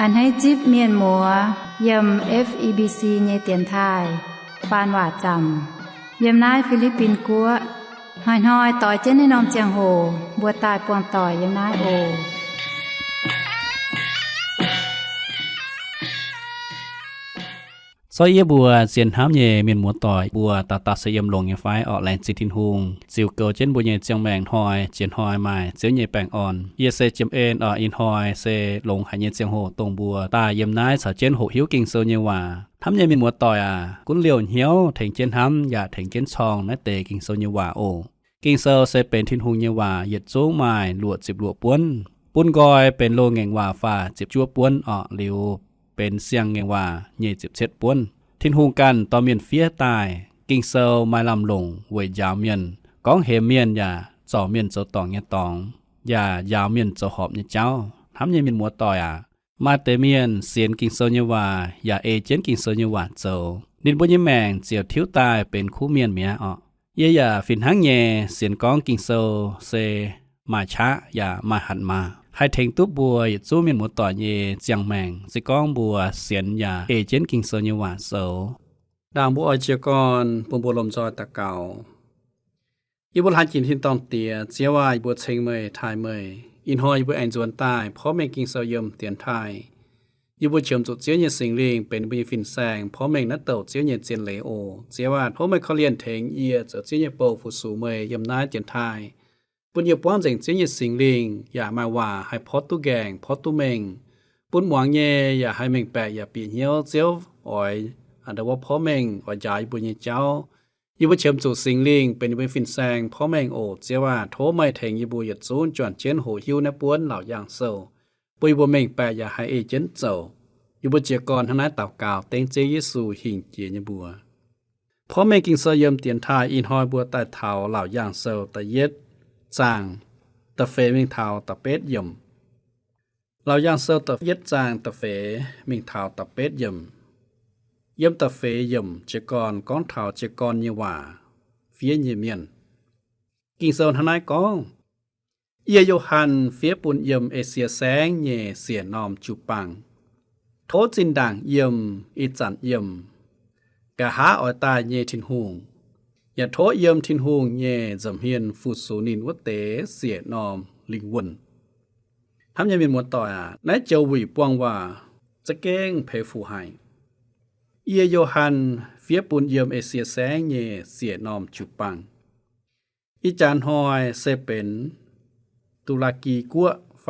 อันให้จิบเมียนหมัวยำ FEBC เยเตียนทายปานว่าจำยำนายฟิลิปปินกัวหอยต่อยเจนในนอมเจียงโหบัวตายปวงต่อยยำนายโอซอยเยบัวเสียนห้ามเยเมียนหมัวต่อยบัวตาเสยมลงยไฟออกแลนจิทินหุงจิวเกิลเจนบัวเยเจียงแมงหอยเจียนหอยใหม่เจียวเยแปงอ่อนเยเซจิมเอ็นอินหอยเซลงหายเยเจียงโหตรงบัวตาเยมนายสาเจนโหหิวกิ่งโซเยว่าทำเยเมียนหมัวต่อยกุนเหลียวเหียวถึงเจนห้ำอย่าถึงเจนชองนัเตกิ่งโซเยว่าโอกิ่งโซเซเป็นทินหุงเยว่าเหยียดสูงไม้หลวด10หลวดป้วนปุ้นกอยเป็นโลแงงว่าฟ้า10จั่วป้วนหลิวเป็นเสียงแงงว่าเย17ป้วนทินหูกันต่อเมียนเฟียตายกิ่งเซลมาลำลงเวยยาวเมียนก้องเฮเมียนอย่าจ่อเมียนโจตองเนี่ยตองอย่ายาวเมียนโจหอบเนี่ยเจ้าทำเนี่ยเมียนมัวต่อยมาเตเมียนเสียนกิ่งเซลเนี่ยว่าอย่าเอเจนกิ่งเซลเนี่ยว่าโจนินบุญยแมงเจียวทิ้วตายเป็นคู่เมียนเมียเย่อย่าฟินหังเยเสียนก้องกิ่งเซลเซมาช้าอย่ามาหันมาให้เทงตุ๊บบัวหยุดสู้เมียนหมูต่อเยเจียงแมงสิก้องบัวเสียนยาเอเจนกิงโซนิวาโซด่างบัวออยเจียกอนปุ่มบัวลมจอยตะเก่าอีบัวหันจินทินตองเตียเจียวายบัวเชงเมยทายเมยอินหอยบัวแอนจวนใต้เพราะแมงกิงโซยมเตียนไทยอีบัวเฉิมจุดเจียวเยสิงลิงเป็นบุญฟินแซงเพราะแมงนัดเต่าเจียวเยเจียนเลโอเจียวาเพราะแมงเขาเลียนเทงเอียเจียวเยโปฟุสูเมยยมน้าเจียนไทยปุญญาป้อนเจิงเจียสิงลิงอย่ามาว่าให้พอตุแกงพอตุเมงปุ้นหวังเย่อย่าให้เมงแปะอย่าปีเหี่ยวเจียวอ่อยอันเดว่าพ่อเมงอ่อยจ่ายปุญญาเจ้ายิบเฉิมสู่สิงลิงเป็นเป็นฟินแซงพ่อเมงโอเจียว่าโทไม่แทงยิบุยดซูนจวนเจนโหหิวนะป้วนเหล่าอย่างเซาปุยบ่เมงแปะอย่าให้เอเจนเซายิบเจียกรทั้งนั้นตาวกาวเต็งเจยิสูหิงเจียบัวพ่อเมงกิงเซยมเตียนทายอินหอยบัวใต้เท้าเหล่าอย่างเซาตะเย็ดจางตะเฟมิงเทาตะเป็ดยมเราย่างเซลตะเย็ดจางตะเฟมิงเทาตะเป็ดยมตะเฟยมเจกอนก้อนเทาเจกอนเยว่าเฟียเยเมียนกิ่งเซลทนายกองเอียโยฮันเฟียปุ่นยมเอเชียแสงเยเสียนอมจูปังโทจินด่างยมอีจันยมกะหาออยตาเยทินหุงอย่าโทเยิมทินหุงเย่จำเฮียนฟูสูนินวเตเสียนอมลิงวนทำยังมีหมวดต่อนายเจ้าวิปวงว่าจะเก้งเพฟูไฮเอียโยฮันเฟียปุนเยิมเอเชียแสงเย่เสียนอมจุปังอีจานหอยเซเป็นตุรกีกัวไฟ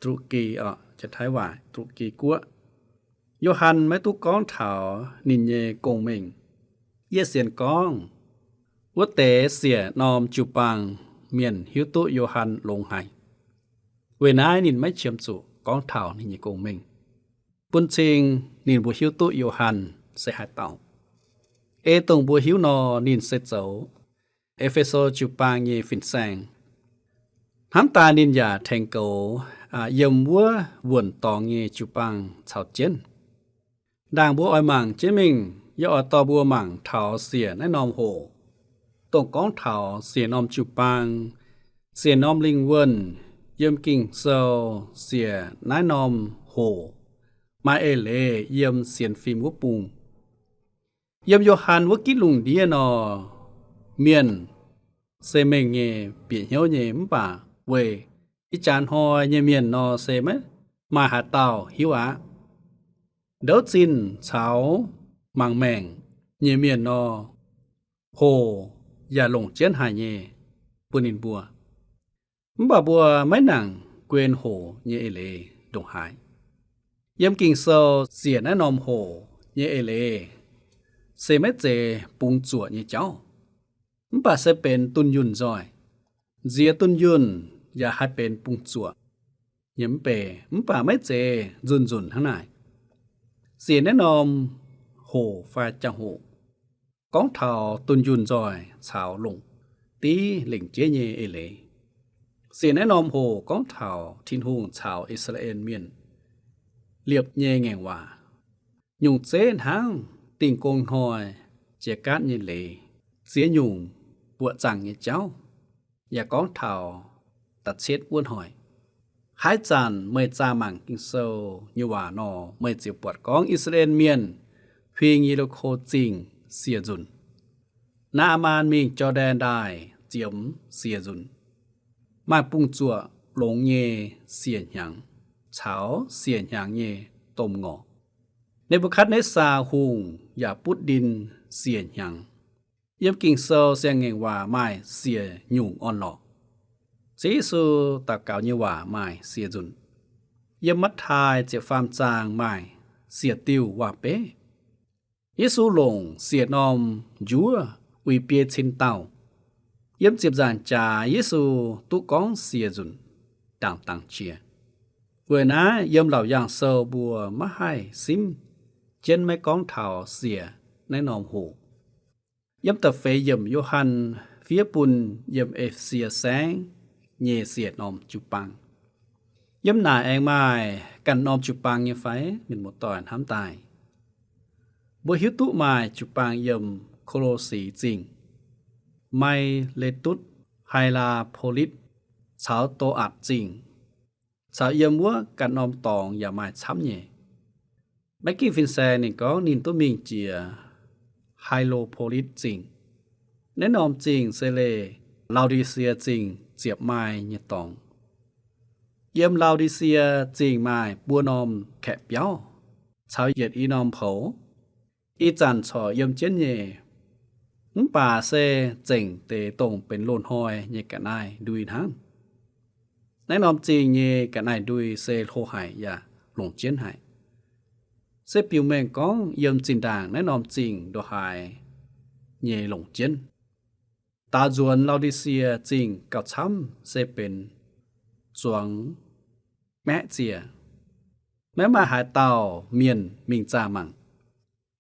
ตุรกีจะท้ายว่าตุรกีกัวโยฮันไม่ตุก้องเถานินเยกงเมงเยเสียนกองวัเตเสียนอมจูปังเมียนฮิวตุโยฮันลงไห้เวนายนินไม่เชื่อมสุกองเท่านินยกงเมงปุนชิงนินบัวฮิวตุโยฮันเสหายเต่าตรงบัวฮิวนอนินเซโจเอเฟโซจูปังเยฟินแซงน้ำตานินยาแทงโกยมวัววนตองเยจูปังเฉาเจนด่างบัวอ้อยมังเจมิงย่อต่อบัวหมั่งเถาเสียในนอมโหตรงก้องเถาเสียนอมจูปังเสียนอมลิงเวินเยี่ยมกิ่งเซลเสียนายนอมโหมาเอเลเยี่ยมเสียนฟิล์มวัวปุงเยี่ยมโยฮันวักิลุงเดียนอเมียนเซเมงเงเปียเหียวเงมป่าเวอิจานหอยเยเมียนนอเซมมาหาเต่าหิวเดาจินเฉามังแมงเยเมียนนอโหอย่าลงเจียนหายเยปุนินบัวบ่บัวไม่หนังเกวนโหเยเอเลดงหายยำกิ่งโซเสียแนะนอมโหเยเอเลเซเมเจปุงจั่วเยเจ้าบ่เสเป็นตุนยุนจอยเจียตุนยุนอย่าให้เป็นปุงจั่วยำเปบ่ไม่เจจุนทั้งนายเสียแนะนอมโหฟาจังโหก้องเท่าตุนยุนจอยสาวลงตีเหล่งเจเยเอเลเสียแนะนอมโหก้องเท่าทินหุงชาวอิสราเอลเมียนเรียบเยแงงว่ายุงเจนหางติ่งกงหอยเจกัดเยเลเสียยุงปวดจังเยเจ้าอย่าก้องเท่าตัดเช็ดอ้วนหอย Hai chan mới cha mang kinh sâu như hòa nọ mới chịu bọt con Israel miền phi nghi lô khô chinh xìa dùn. Na man mình cho đen đài chiếm xìa dùn. Mai bung chùa lông nhê xìa nhàng, cháo xìa nhàng nhê tôm ngọ. Nebuchadnezzar hùng ya bút đinh xìa nhàng. Yếm kinh sâu xe ngành hòa mai xìa nhung on lọ. Chỉ sư ta cáo như hòa mai xìa dùn. Yếm mắt thai chế phàm trang mai xìa tiêu hòa bế. Giê-xu lồng xìa nòm dúa uy bia xin tàu. Yếm chiếp giàn trà Giê-xu tú con xìa dùn đảng tăng chia. Vừa ná yếm lão giang sâu bùa mắt hai xím trên mấy con thảo xìa nấy nòm hủ. Yếm tập phê yếm Yohan phía bùn yếm ếp xìa sáng nhẹ xìa nòm chụp bằng. Yếm nà anh mai cần nòm chụp bằng như phái mình một tòa hám tài. Bùa hiếu tụ mai chụp bằng yếm khô lô xí chinh. Mai lê tút hay là polit cháo tô ạt chinh. Cháo yếm múa cần nòm tòng và mai chám nhẹ. Mấy cái phiên xe này có nhìn tôi mình chỉ Hieropolis chinh. Nên nòm chinh sẽ lê Laodicea chinh diệp mai như tòng. Yếm Laodicea chinh mai bùa nòm kẹp béo. Cháo yết y nòm phổ. Y chàn cho yếm chén nhẹ. Bà sẽ chỉnh tế tổng bên lộn hồi như cả này đuôi thắng. Nên nòm chinh như cả này đuôi sẽ khô hải và lộn chén hải. Sẽ biểu mệnh có yếm chinh đảng nên nòm chinh đồ hải nhẹ lộn chén. Ta duẩn Laodicea chinh cao chăm sẽ bên duẩn mẹ chìa. Mẹ mà hải tàu miền mình cha mặn.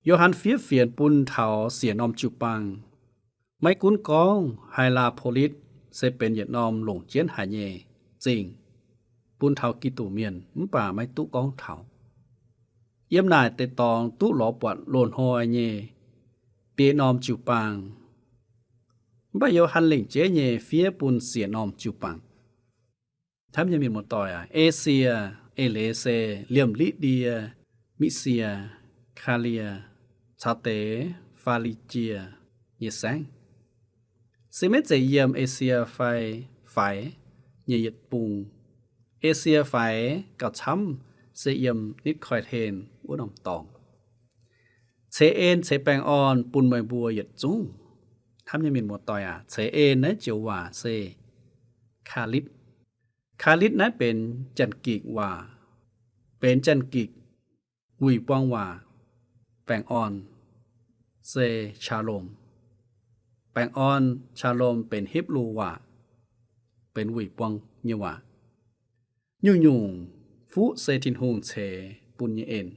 Yohan phía phiền bùn thảo xỉa nòm chụp bằng. Mấy cuốn con Hieropolis sẽ bên nhiệt nòm lộn chén hải nhẹ chinh. Bùn thảo kỳ tủ miền bà mấy tú con thảo. Yếm nài tê tòng tú lọ bọt lộn hồi nhẹ. Bế nòm chụp bằng. Bà Yohan lĩnh chế nhẹ phía bùn xỉa nòm chụp bằng. Thám như mình một tòi Asia, Elese, Liêm Lydia, Mysia, Khalia, Chá tế, Phaligia, như sáng. Sẽ mết dạy yếm Asia phải như yết bùng. Asia phải cao chăm sẽ yếm nít khỏi thên của nòng tòng. Chế ên chế bèng on bùn mời bùa yết chung. Thám như mình một tòi chế ên nấy chiều hòa sẽ Khalit. Khalit nấy bên chân kịch hòa. Bên chân kịch Uy Quang hòa. Bèng on sẽ Shalom. Bèng on Shalom bên hiếp lưu hòa. Bên Uy Quang như hòa. Như nhung phú sẽ thiên hùng chế bùn như ên.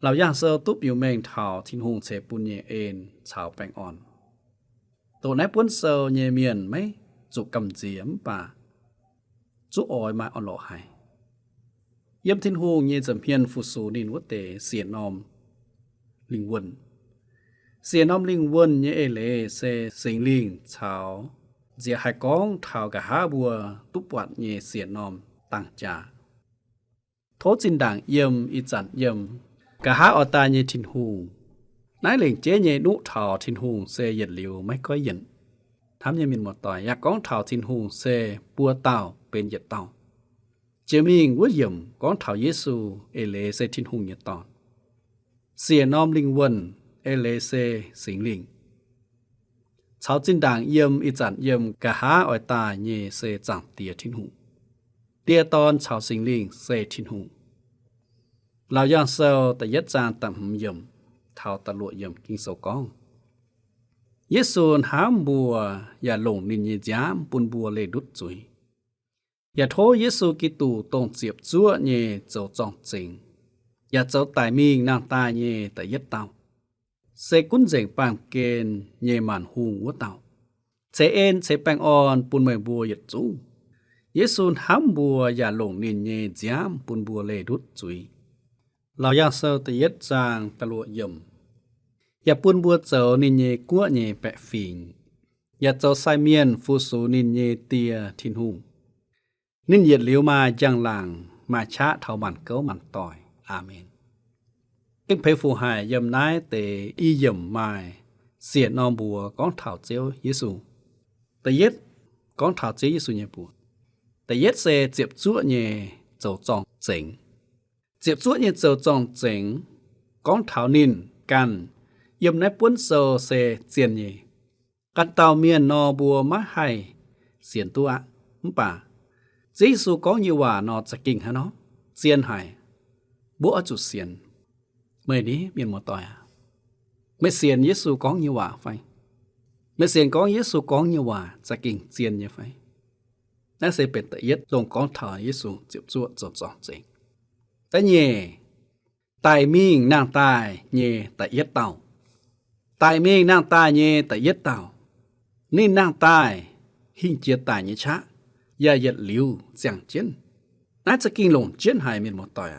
Lão giang sơ túp yếu mệnh thảo thiên hùng chế bùn như ên chào bèng on. Tổ nãy bốn sơ nhẹ miền mấy dụ cầm diễm bà. Dụ ôi mà on lộ hải. Yếm thiên hùng như dầm hiền phụ số nín quốc tế xỉa nòm linh quân. Xỉa nòm linh quân như ê lê sẽ sinh linh chào. Dìa hai con thảo cả há bùa túp bọt như xỉa nòm tăng trà. Thố chính đảng yếm y chặn yếm. Cả há ở ta như thiên hùng. Nãy lệnh chế như nụ thảo thiên hùng sẽ dệt liều mấy có dịnh. Thám như mình một tỏi, con thảo thiên hùng sẽ bùa tàu bên dệt tàu. Chế mình quốc dùm con thảo Giê-xu ê lê sẽ thiên hùng nhật tòn. Xìa nòm linh quân ê lê sẽ sinh linh. Cháu chính đảng yếm y chặn yếm cả há ở ta như sẽ chẳng tìa thiên hùng. Tìa tòn cháu sinh linh sẽ thiên hùng. Lão giang sâu ta yết giang tạm hùm yếm. Thảo ta lụa yếm kinh sâu con. Giê-xu hám bùa và lồng nín như giám bùn bùa lê đút chuối. Và thố Giê-xu kì tù tông diệp chúa như dấu trọng chính. Và dấu tài mình nàng ta như ta yết tàu. Sẽ cún dành bằng kênh như màn hùng của tàu. Sẽ ên sẽ bằng on bùn mời bùa yết chú. Giê-xu hám bùa và lồng nín như giám bùn bùa lê đút chuối. Lão giang sâu ta yết giang ta lụa yếm. Và bùn bùa dấu nín như của như bẹ phình. Và dấu sai miên phu số nín như tìa thiên hùng. นิ่นเหยียดเหลียวมาจังหลังมาชะเท่ามันเก้ามันต่อยอาเมนkinh phê phù hài yầm nái tề y yầm mai xiết non bùa con thảo chiếu Giêsu tề yết con thảo chiếu Giêsu nhẹ bùa tề yết xe接chúa nhẹ dầu tròn chỉnh接chúa nhẹ dầu tròn chỉnh con thảo nín can yầm nái cuốn sờ xe chiên nhẹ căn tàu miền nò bùa má hay xiên tua bà Giêsu có nhiều hòa nòจะกิ่งฮะเนาะเซียนหายบัวจุดเซียนเมื่อนี้เมียนหมดต่อยไม่เซียนเยซูก้องnhiều hòa phảiไม่เซียนก้องเยซูก้องnhiều hòaจะกิ่งเซียนnhư phảiนั่นsẽเป็นแต่ยึดลงก้องถอยเยซูจิบจั่วจบจองจริงแต่เย่ตายมิ่งนางตายเย่แต่ยึดเต่าตายมิ่งนางตายเย่แต่ยึดเต่านี่นางตายหิ้งเจียตายnhưชะอย่ายึดหลิวเสียงเจนน่าจะกิ่งลงเจนหายเมียนหมดต่อย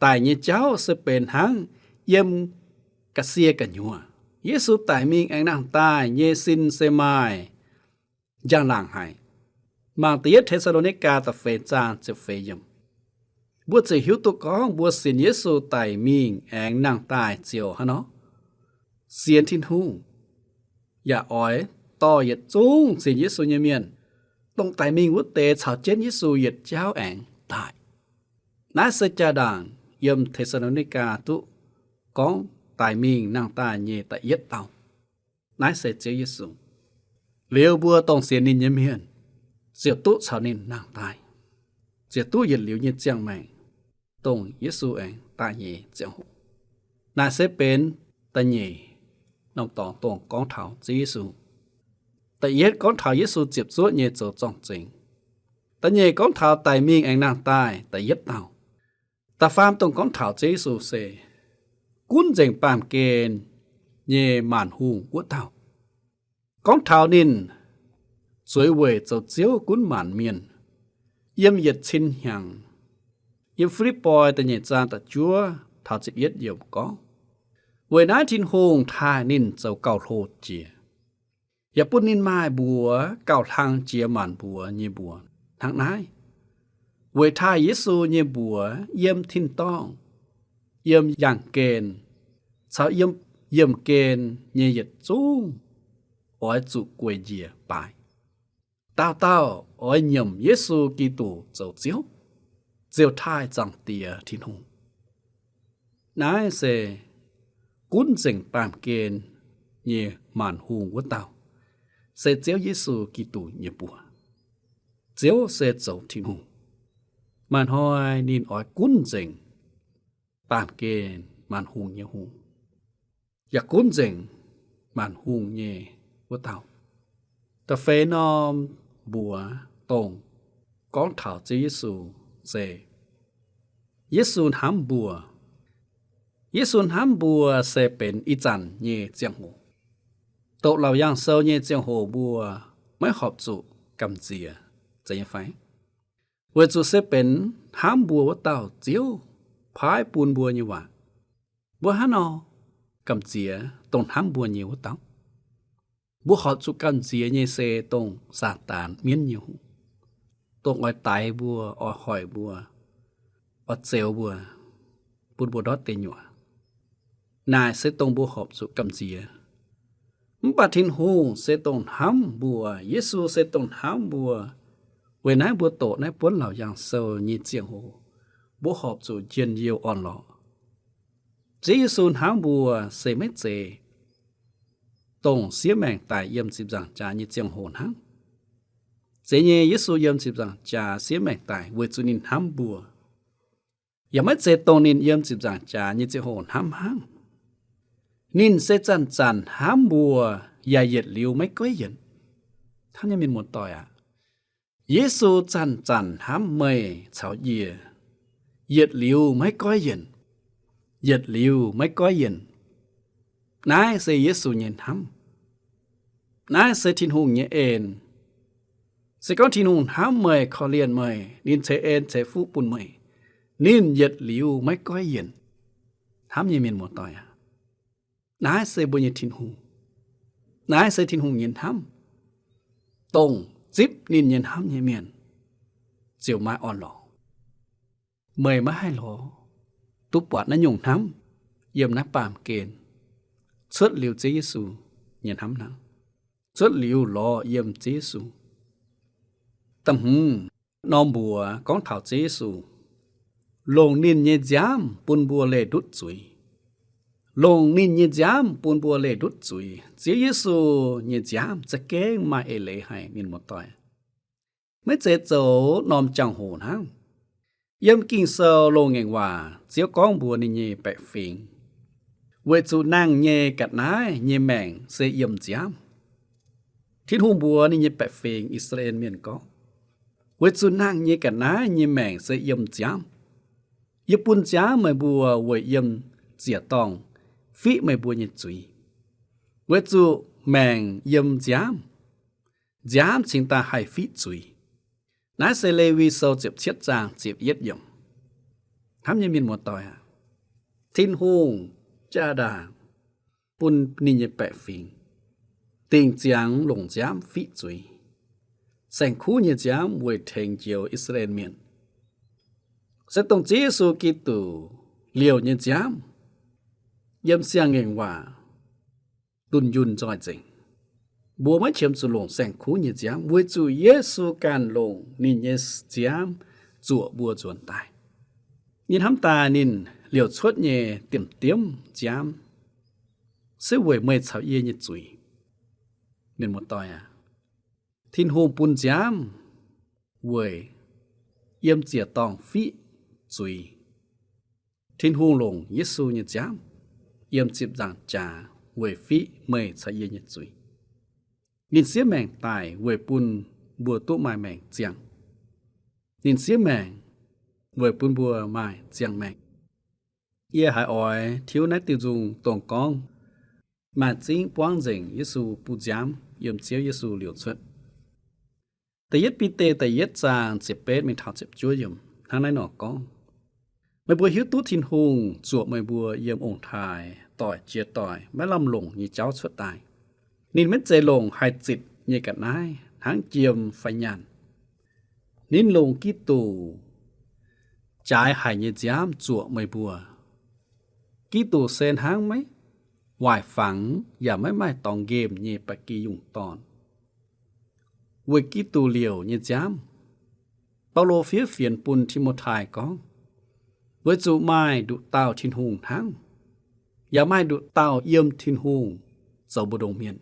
ตายnhư cháu sẽเป็นหางเยี่ยมกะเสียกันยัวเยซูตายมิงแองนางตายเยซินเซมายจังหลังหายมางตีเทสโลนิกาตะเฟจานจะเฟยมบัวจะหิวตุกองบัวสินเยซูตายมิงแองนางตายเจียวฮะเนาะเสียนทินหูอย่าอ้อยต่อเหยียดจุ้งสินเยซูเยเมียนต้องตายมิงวุเตชาวเจนเยซูเหยียดเจ้าแองตายน่าเสจดังยมเทสโลนิกาตุกองตายมิงนางตายเยตะเย็ดเตานายเสจเยซูเหลียวบัวต้องเสียนินเยเมียนเสียตุชาวนินนางตายเสียตุเหยียดเหลียวเยเจียงแมงตรงเยซูเองตายเยเจียงหูนายเสเป็นตะเยนองตองตรงกองเถาเยซูตะเย็ดกองเถาเยซูเจ็บซัวเยโจจองจริงตะเยกองเถาตายมิงเองนางตายตะเย็ดเตาตาฟามตรงก้อนถาวเจซูเซกุ้นเจงปามเกณฑ์เยหมานหูกัวเต่าก้อนถาวนินสวยเว่ยเจ้าเจียวกุ้นหมานเมียนเยี่ยมเหยียดชินหยังเยี่ยมฟริปอยแต่เยจานแต่จัวถาวจิบเย็ดเยี่ยมก้องเวยน้าทินหงทานินเจ้าเก่าโทเจียอย่าปุ่นนินไม้บัวเก่าทางเจียหมานบัวเยบัวทางนายเวทายเยซูเยบัวเยี่ยมทินต้องเยี่ยมอย่างเกณฑ์ชาวเยี่ยมเกณฑ์เยยดจู้อ้อยจุกวยเยียไปเต้าอ้อยเยี่ยมเยซูกิตูเจ้าเจียวทายจังเตียทินหงนายเสกุ้นเจงปามเกณฑ์เยหมานหูวัวเต้าเสเจียวเยซูกิตูเยบัวเจียวเสเจ้าทินหงมันหอยนินอ้อยกุ้นเจงปามเกณฑ์มันหุงเยหุงอยากกุ้นเจงมันหุงเยวัวเต่าแต่เฟนอมบัวตรงก้อนเถาเจเยซูเซเยซูห้ำบัวเยซูห้ำบัวเซเป็นอีจันเยเจียงโหโตเราย่างเซาเยเจียงโหบัวไม่ขอบจุกำเจียจะยังไงเวจูเซเป็นห้ามบัวว่าเต่าเจียวพายปูนบัวอยู่ว่าบัวฮานอกำเจียตรงห้ามบัวอยู่ว่าเต่าบัวขอจุกำเจียเยเซตรงซาตานเมียนอยู่ตรงอ้อยไตบัวอ้อยหอยบัวอ้อยเซลบัวปูนบัวดอดเตนอยู่นายเซตรงบัวขอบจุกำเจียมปัทินหูเซตรงห้ามบัวเยซูเซตรงห้ามบัวเวนายบัวโตนายป้นเหล่าอย่างเซลยีเจียงโหบัวหอบสู่เจียนเยียวอ่อนหล่อเจซูนหางบัวเซไม่เจตรงเสียแมงตายเยี่ยมสิบจังจายีเจียงโหนังเจเยเยซูเยี่ยมสิบจังจาเสียแมงตายเวจุนินหางบัวอย่าไม่เจตรงนินเยี่ยมสิบจังจายีเจียงโหนหางหางนินเซจันหางบัวอย่าเหยียดลิ้วไม่ก้อยเย็นท่านยังมีหมดต่อยเยซูจันห้ำเมยเฉาเยียเหยียดหลิวไม่ก้อยเย็นเหยียดหลิวไม่ก้อยเย็นนายเสเยซูเย็นห้ำนายเสทินหงเยเอ็นเสก้อนทินหงห้ำเมยคอเลียนเมยนินเสเอ็นเสฟูปุ่นเมยนินเหยียดหลิวไม่ก้อยเย็นห้ำเยเมียนหมดต่อยนายเสบุญเยทินหงนายเสทินหงเย็นห้ำตรงจิบนินเย็นห้ำเยเมียน เจียวมาอ่อนหลอเมยมาให้หลอตุปวดนั้นยงทำเยี่ยมนะปามเกณฑ์สุดหลิวเจเยซูเย็นทำนังสุดหลิวหลอเยี่ยมเจเยซูตำหูนอมบัวก้องเถาเจเยซูลงนินเยจามปุนบัวเลดุดจุยลงนินเยจามปุนบัวเลดุดจุยเจเยซูเยจามจะแก้งมาเอเลให้มินหมดต่อยไม่เจโจนอมจังโหนังยำกิงเซอลงเงว่าเจียวก้องบัวนิเยแปะฟิงเวจูนั่งเยกัดนายเยแมงเสยยำจามที่ทุ่งบัวนิเยแปะฟิงอิสราเอลเมียนก็เวจูนั่งเยกัดนายเยแมงเสยยำจามญี่ปุ่นจ้าไม่บัวเวยยำเจียตองฟิไม่บัวเยจุยเวจูแมงยำจามจามชิงตาให้ฟิจุยนายเซเลวีโซเจ็บเชียดจางเจ็บเย็ดยมทำยังมีหมดต่อยทิ้นหงจ้าดาปุ่นนิยแปะฟิงติงจางหลงจามฟิจุยแสงคู่เยจามเวเทงเจียวอิสราเอลเมียนเสตงเจสูกิตูเลียวเยจามยำเสียงเองว่าตุนยุนจอยเจงบัวไม่เชื่อมสุลงแสงคู่เยจามเวจูเยซูการลงนินเยสจามจั่วบัวจวนตายยินทำตานินเหลียวชดเยเต็มเต็มจามเสวยเมยชาวเยเยจุยเป็นหมดต่อยทินโฮมปุนจามเวยเยี่ยมเจียตองฟิจุยทินโฮลงเยซูเยจามเยี่ยมจิบจางจาเวยฟิเมยชาวเยเยจุยนินเสียแมงตายเวยปุนบัวตุไม้แมงเจียงนินเสียแมงเวยปุนบัวไม้เจียงแมงเย่หายอ้อยทิวนักติวจุงตรงกองมาจิงป้วงเจงเยซูปูจามเยี่ยมเจียวเยซูเหลียวชดแต่ยัดปีเตแต่ยัดจางเจ็บเป็ดไม่เท่าเจ็บจั่วเยี่ยมทางในหนอกกองไม่บัวหิวตู้ทินหงจวบไม่บัวเยี่ยมองค์ทายต่อยเจียต่อยไม่ลำลงยี่เจ้าชดตายนินเม็ดใจลงหายจิตเยกัดนายทั้งเจียมไฟยันนินลงกีตูจ่ายหายเยจามจั่วไม่บัวกีตูเซนหางไหมวายฝังอย่าไม่ตองเกมเยปะกียุ่งตอนเวกีตูเลียวเยจามเปาโลเฟียเฟียนปุนทิโมไทกองเวจูไม้ดุเต้าทินหงทั้งอย่าไม่ดุเต้าเยี่ยมทินหงเจ้าบดงเมียน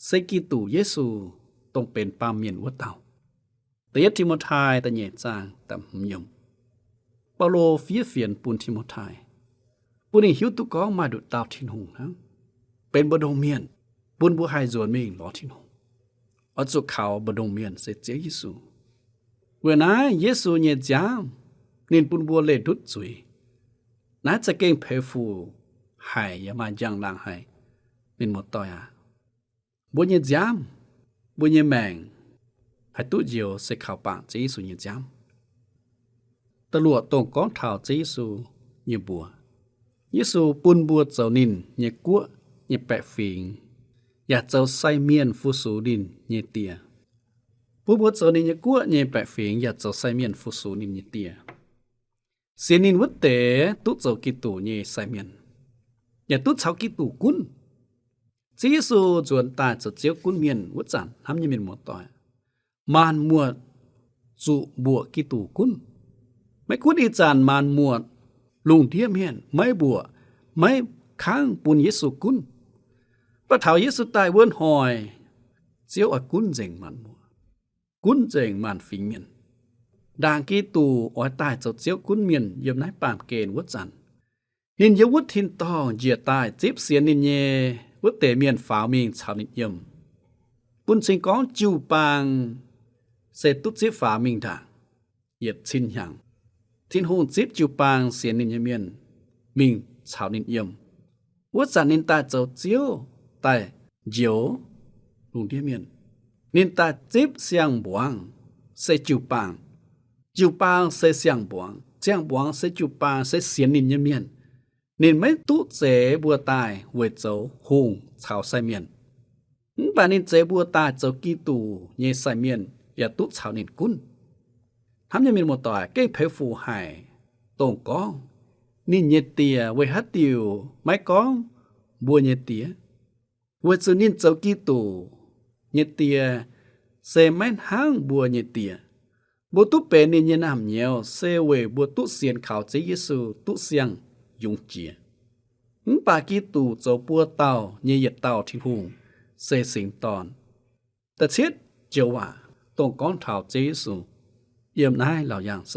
เซกิตูเยซูต้องเป็นปามเมียนวัวเต่าแต่ยัดทิโมไทแต่เยจางแต่หมยมเปาโลเฟียเฟียนปุนทิโมไทปุนี่หิวตุกองมาดุเต้าทินหงทั้งเป็นบดงเมียนปุนบัวไฮจวนเมงหลอทินหงอจุกเขาบดงเมียนเสเจเยซูเวลาเยซูเยจามนินปุนบัวเลดุดจุยน่าจะเก่งเพฟูหายอย่ามาจังลางหายนินหมดต่อยบัวเยจามบัวเยแมงให้ตุเจียวเสข่าวปากเจสูเยจามตลวดตรงก้อนเท้าเจสูเยบัวเยซูปุนบัวเจ้านินเยกัวเยแปะฟิงอย่าเจ้าไซเมียนฟูสูดินเยเตียผู้บัวเจ้านินเยกัวเยแปะฟิงอย่าเจ้าไซเมียนฟูสูดินเยเตียเสียนินวัดเตะตุเจ้ากิตูเยไซเมียนอย่าตุเจ้ากิตูกุนเจสูจวนตาจะเจียวกุนเมียนวัดจันทำยังเป็นหมดต่อยมานมัวจุบัวกิตูกุนไม่กุนอีจานมานมัวลุงเทียมเมียนไม่บัวไม่ค้างปุนเยซูกุนพระเถาเยซูตายเวินหอยเจียวอกุนเจงมันมัวกุนเจงมันฟิงเมียนดางกีตูอ้อยตายเจ้าเจียวกุนเมียนเยี่ยมนายปามเกณฑ์วัดจันนินยวุฒทินตองเจียตายจิบเสียนินเยวัดเตเมียนฝาวมิงชาวนิยมปุนสิงก้องจิวปางเศษตุจิฝามิงด่างเหยียดชินหยังทินหงจิบจิวปางเสียนินยเมียนมิงชาวนิยมวัดจันนินตาเจ้าเจียวตายเจียวลุงเทียเมียนนินตาจิบเสียงบวงเสจิวปางจิวปางเสเสียงบวงเสียงบวงเสจิวปางเสเสียนินยเมียนนินไม่ตุเจบัวตายเวเจ้าหงชาวไซเมียนปานินเจบัวตายเจ้ากีตูเยไซเมียนอย่าตุชาวนินกุน ทำยังมีหมดต่อเก้งเพฟูให้ตรงก้องนี่เยเตียเวฮัตติวไม่ก้องบัวเยเตียเวซุนินเจ้ากีตูเยเตียเซแม่นห้างบัวเยเตียบัวตุเป็นนี่เยนามเหนียวเซเวบัวตุเสียนข่าวเจเยซูตุเสียงยุงเจียปากีตูเจ้าปัวเต่าเยเยเต่าที่หุงเซสิงตอนแต่เช็ดเจียวว่าตรงก้อนข่าวเจเยซูเยี่ยมนายเหล่าอย่างโซ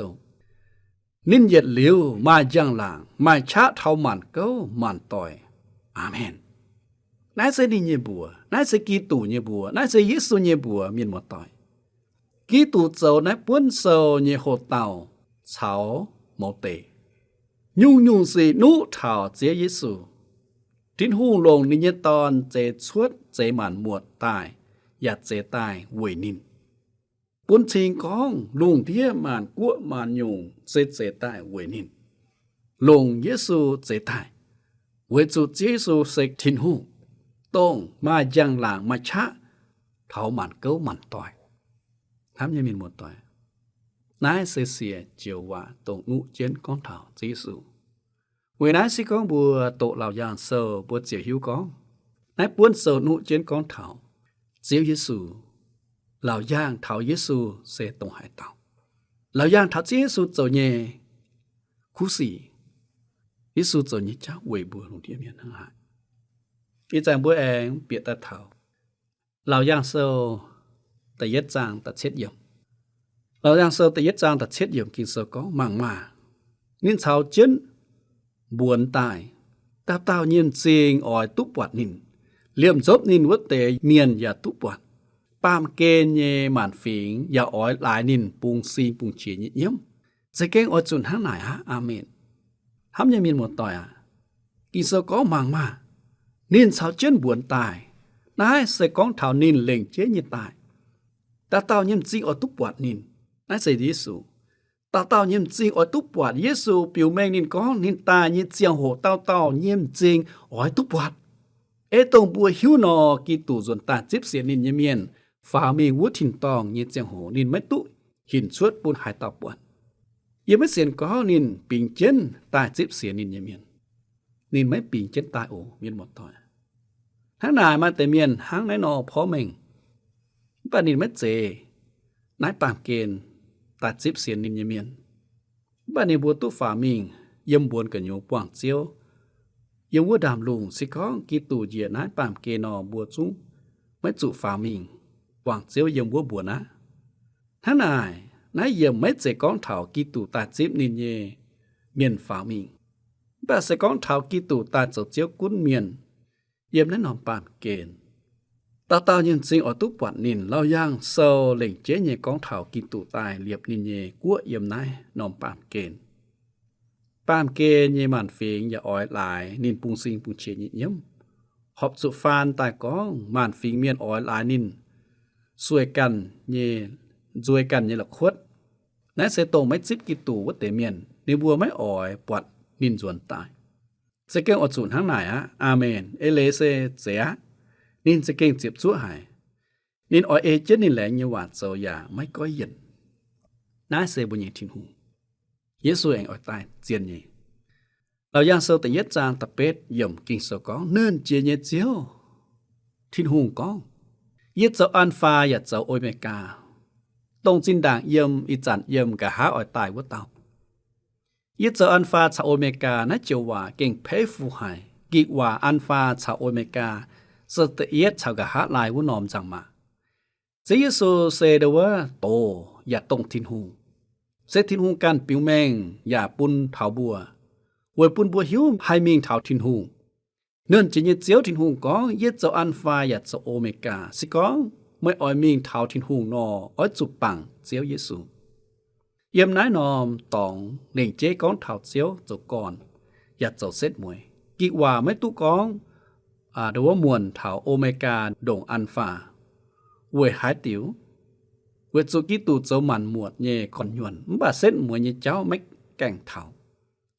นินเย็ดเหลียวมาย่างหลางมาชะเท่ามันเก้ามันต่อยอาเมนนายเสดิเยบัวนายเสกีตูเยบัวนายเสยิสุเยบัวมีนหมดต่อยกีตูเจ้านายป้วนโซเยโหเต่าเฉาโมเตยุ่งสินุเท่าเจยิสุทิ้นหูลงนิยตอนเจชวดเจมันหมวดตายอย่าเจตายเวนินปุ้นชิงกองลุงเทียมานกัวมานยุงเซเจตายเวนินลงเยซูเจตายเวจูเยซูเซกทินหูต้องมายังหลางมาชะเท่ามันเก้ามันต่อยทำยังมีหมดต่อยนายเสียเจียวว่าตรงนุเจนกองเท่าเยซูเวนายสิกองบัวโตเหล่ายางเซอบัวเจียวหิวกองนายป้วนเซอนุเจนกองเท่าเจียวเยซูเหล่าย่างเท่าเยซูเสตรงหายเต่าเหล่าย่างเท่าเยซูเจ้าเย่คู่สี่เยซูเจ้าเย่เจ้าเวบัวลงเทียมยันทั้งหายอีจางบัวเองเปียตาเท่าเหล่าย่างเซลแต่ยัดจางตัดเช็ดเยี่ยมเหล่าย่างเซลแต่ยัดจางตัดเช็ดเยี่ยมกินเซลก็มั่งมานินเท่าเจนบวนตายตาเต้าเงียนเซียงอ่อยตุปวัดนินเลี่ยมจบนินวัดเตเมียนอย่าตุปวัดปามเกณเยหมานฝิงอย่าอ้อยหลายนินปุงซีปุงเฉียเยี่ยมจะเก่งอดจุนทั้งไหนฮะอาเมนทำยังมีหมดต่อยกินเซก็มังมานินเสาเจนบวนตายนายเสกองเท่านินเล่งเจยตายตาเต้ายิมจีอตุปวัดนินนายเสยเยซูตาเต้ายิมจีอตุปวัดเยซูปิวแมงนินก้องนินตายยิเจียงโหเต้ายิมจิงอ้อยตุปวัดตรงบัวหิวนอกีตูจนตาจิบเสียนินเยเมียนฝ่ามีวุถินตองยิเจียงโหนินไม่ตุหินชวดปูนหายตาปวนยังไม่เสียนก้อนินปิงเจนตาจิบเสียนินเยเมียนนินไม่ปิงเจนตายโอเมียนหมดต่อยทั้งนายมาแต่เมียนทั้งนายนอพอเมงป้านินไม่เจนายปามเกณฑ์ตาจิบเสียนินเยเมียนบ้านในบัวตุฝ่ามิงเยี่ยมบวนกันอยู่ป่วงเจียวยังวัวดามลุงสิข้องกีตูเยียนายปามเกนอบัวจุ้งไม่จุฝ่ามิงป่วงเจียวยังวัวบัวนะทั้งนายเยี่ยมไม่เจก้องเถากีตูตาจิบนินเยเมียนฝ่ามิงบ้าเสก้องเถากีตูตาเจ้าเจียวกุ้นเมียนเยี่ยมนั้นนอมปามเกณฑ์ตายินซิงอตุปวัดนินเล่าย่างเซลเล่งเจเยก้องเถากีตูตายเรียบนินเยกัวเยี่ยมนายนอมปามเกณฑ์ปามเกณฑ์เยมันเฟงอย่าอ้อยหลายนินปุงซิงปุงเชียเยี่ยมหอบสุฟานตายก้องมันฟิงเมียนอ้อยหลายนินสวยกันเยจวยกันเยละขวดนายเสตงไม่จิบกีตูวัดเตเมียนในบัวไม่อ้อยปวัดนินจวนตายเสเกงอดสูนทั้งไหนอาเมนเอเลเซเสียนินเสเกงเจ็บชั่วหายนินอ้อยเอเจนนินแหลงเยหวาดเสียไม่ก้อยเย็นนายเสบุญยิทินหูเยซูเองอ้อยตายเจียนเยเราย่างเซลแต่เย็ดจางตะเป็ดเยี่ยมกิงเสก้องเนิ่นเจียเยเจียวทินหูก้องเย็ดเจ้าอันฟาอย่าเจ้าโอเมกาตรงจินด่างเยี่ยมอีจันเยี่ยมกะหาอ้อยตายวัดเต่ายิเจออันฟาชาโอเมกานะเจียวว่าเก่งเพฟูไฮกิกว่าอันฟาชาโอเมกาสตเอียดชาวกะหาลายวุนอมจังมาเจเยซูเซเดว่าโตอย่าตรงทินหูเซทินหูกันปิวแมงอย่าปุนเถาบัวเวปุนบัวหิวให้มิงเถาทินหูเนื่อนจะเยเจียวทินหูก้องยิเจออันฟาอย่าเจอโอเมกาสิก้องไม่อ้อยมิงเถาทินหูนออ้อยจุบปังเจียวเยซูเยี่ยมนายนอมตองเล่งเจ๊ก้องเถาเจียวจกก่อนอย่าเจ้าเซตมวยกิว่าไม่ตุก้องเดว่ามวนเถาโอเมกาโด่งอันฟาเวหายติ๋วเวจุกิตูเจ้ามันหมวดเย่ก่อนยวนบ่าเซตมวยเย่เจ้าไม่แก่งเถา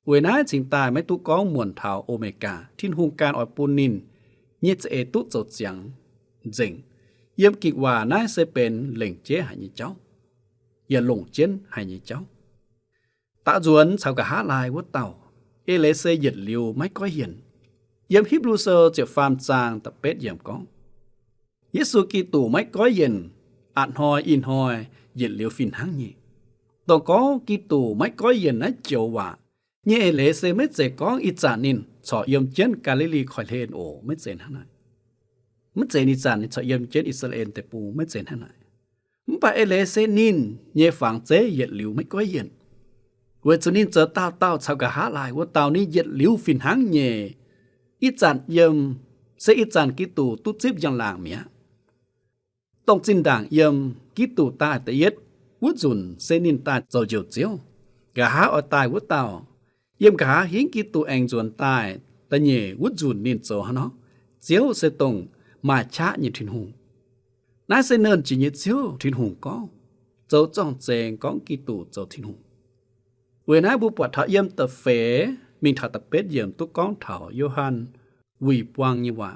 เวนายสิงตายไม่ตุก้องมวนเถาโอเมกาทิ้นหุงการอ่อยปูนินเย่จะตุเจ้าเจียงเจ๋งเยี่ยมกิว่านายเซเป็นเล่งเจ๊หายเจ้า อย่าหลงเจนให้nhị cháu tạ duẩn sau cả há lại vút tàu ê lê xê nhiệt liều mấy có hiền yếm hiếp lưu sơ chợ phàm trang tập bết yếm con Giê-xu Kitô mấy có hiền ạn hoi in hoi nhiệt liều phìn hăng nhị tàu có Kitô mấy có hiền á chiều vạ như ê lê xê mấy dễ con ít trả nín cho yếm chén Galilee khỏi lên ổ mấy dễ hăng này mấy dễ ní trả nín cho yếm chén Israel tệ bù mấy dễ hăng này mấy bà ê lê xê nín nhé phẳng chế nhiệt liều mấy có hiền Với cho nên giờ tao sau cả há lại của tao ní nhiệt liu phìn háng nhẹ ít dàn yếm sẽ ít dàn Kitô tút xếp trong làng mía tông chính đảng yếm Kitô ta tại yết vút dùn sẽ nên ta dầu dầu chiếu cả há ở tài của tao yếm cả há hiến Kitô anh dùn tài ta nhẹ vút dùn nên dầu hả nó chiếu sẽ tông mà chá như thuyền hùng nãy sẽ nên chỉ như chiếu thuyền hùng có dầu trong chèn có Kitô dầu thuyền hùng Với nãy bố bọt thọ yếm tập phế, mình thọ tập bết yếm túc con thọ Yohan quỳ quang như vậy.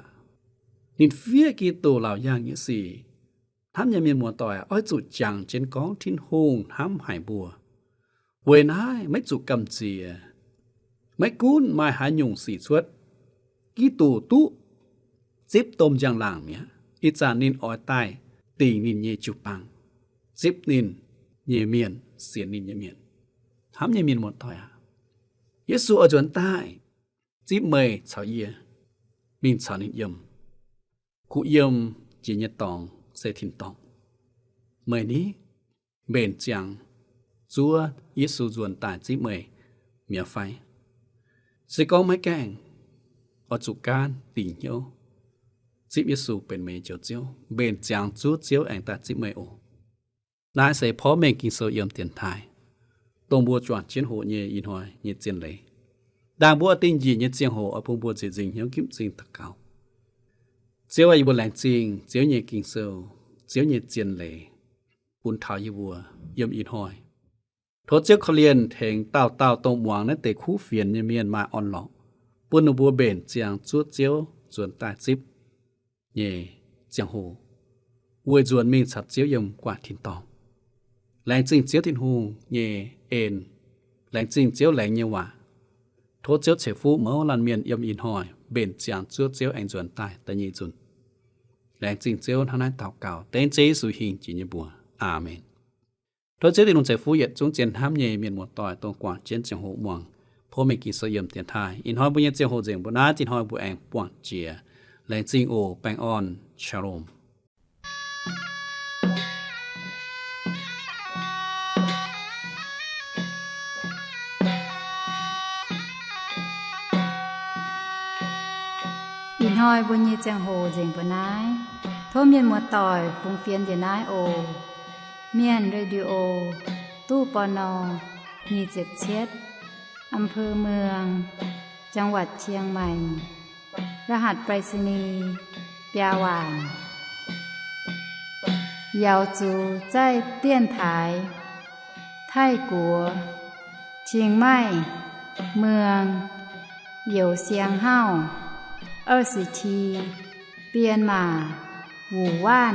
Nên phía Kitô lão giang như gì, thám nhà miền mùa tỏi ôi chủ chẳng trên con thiên hôn thám hải bùa. Với nãy mấy chủ cầm gì, mấy cún mai hái nhung xỉ suốt. Kitô tú, dếp tôm giang làng mía, ít ra nên ôi tai, tình nên nhẹ chụp bằng. Dếp nên nhẹ miền, xiên nên nhẹ miền. Hám như miền một thôi à. Giê-xu ở chuẩn tai, dịp mời chào yê, mình chào nên yếm. Cụ yếm chỉ nhật tòng, sẽ thịnh tòng. Mời ní, bền chàng, chúa Giê-xu chuẩn tai dịp mời, mía phái. Sẽ có mấy kèng, ở chủ can, tình yêu. Dịp Giê-xu bên mê chiều chiếu, bền chàng chúa chiếu ảnh ta dịp mời ổ. Nãy sẽ phó mình kinh sơ yếm tiền thai. Tông bùa chọn chiến hộ nhẹ in hoài nhẹ chiến lấy. Đang bùa tinh gì nhẹ chiến hộ ở phong bùa chế dình hiếu kiếm dình thật cao. Chiếu ai bùa lành dình, chiếu nhẹ kinh sâu, chiếu nhẹ chiến lấy. Bùn thảo như bùa, yếm in hoài. Thốt chiếu khó liền thèng tao tông hoàng nên tế khu phiền như miền mà on lọ. Bùn nụ bùa bền chàng chuốt chiếu ruồn tài díp. Nhẹ chiến hộ. Uôi ruồn mình sạch chiếu yếm quả thịnh tòng. Lành dình chiếu thịnh hùng nhẹ ên, lành dình chiếu lành như hòa. Thốt chiếu chế phú mẫu lần miền yếm in hỏi, bền chàng chuốt chiếu anh duẩn tài ta nhị dùn. Lành dình chiếu thằng này tạo cào, tên chế sự hình chỉ như bùa. Amen. Thốt chiếu thịnh hùng chế phú yết chúng chiến hám nhẹ miền một tỏi tôn quảng chiến trường hộ muang. Phô mê kỳ sơ yếm tiền thai, in hỏi bùa nhẹ chiếu hộ dình bùa ná tin hỏi bùa anh quảng chìa. Lành dình ổ bang on, shalom. In hoi bùa nhị chàng hồ dình bùa nái. Thô miền mùa tỏi phùng phiên dì nái ồ. Miền radio ตู้ปน277อำเภอเมืองจังหวัดเชียงใหม่รหัสไปรษณีย์ปยาหวานยาวจูใจเตี้ยนถายไทกัวเชียงใหม่เมืองเหยียวเสียงเฮ้า20ทีเปลี่ยนมาหูว่าน